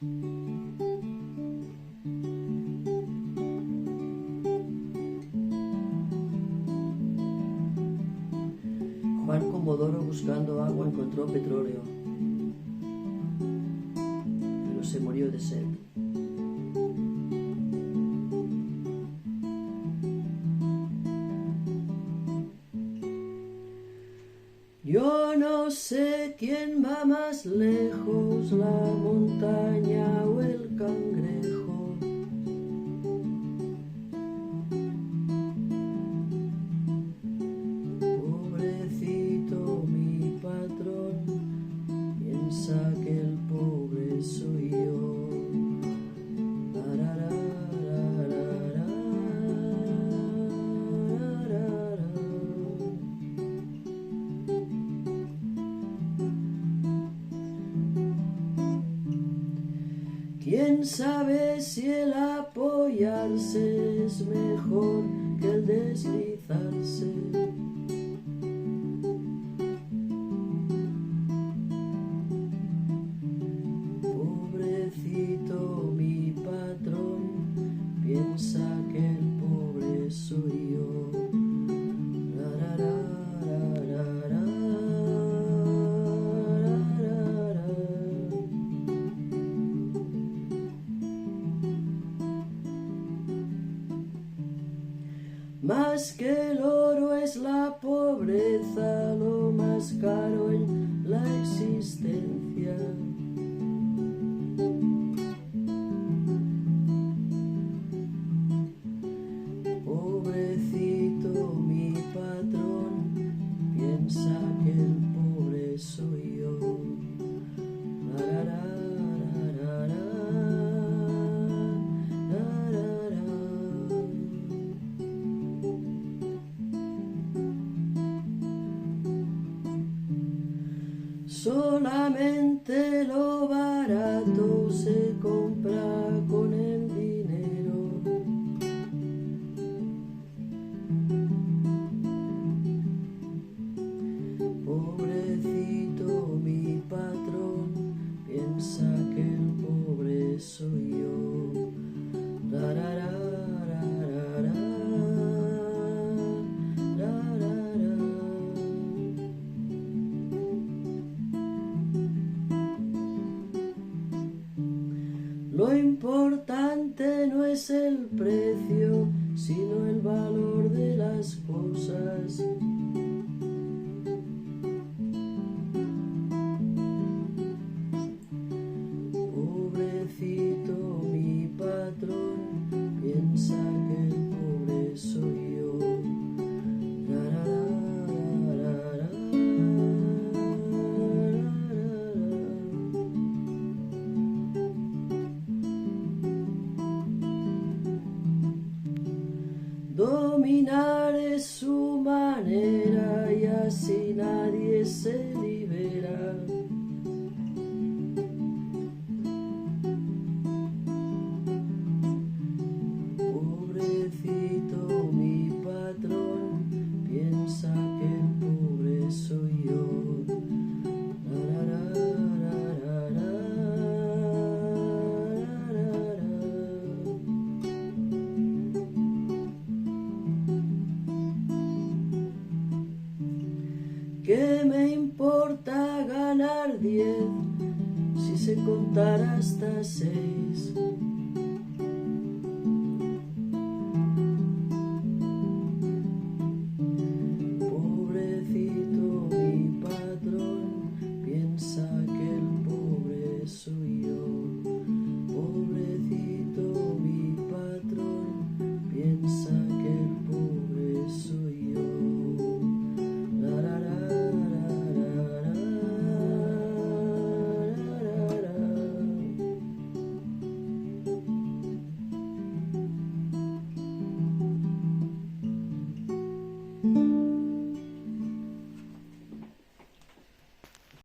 Juan Comodoro, buscando agua, encontró petróleo, pero se murió de sed. Yo no sé quién va más lejos, la montaña o el cangrejo. Pobrecito mi patrón, piensa que el pobre soy yo. ¿Quién sabe si el apoyarse es mejor que el deslizarse? Pobrecito mi patrón, piensa que el pobre soy yo. Más que el oro es la pobreza, lo más caro en la existencia. Pobrecito mi patrón, piensa que el pobre soy yo. Solamente lo barato se compra con el dinero. Pobrecito mi patrón, piensa que el pobre soy yo. Lo importante no es el precio, sino el valor de las cosas. Pobrecito mi patrón, piensa que el pobre soy yo. Dominar es su manera y así nadie se libera. Pobrecito mi patrón, piensa que el pobre soy yo. ¿Qué me importa ganar 10 si se contara hasta 6?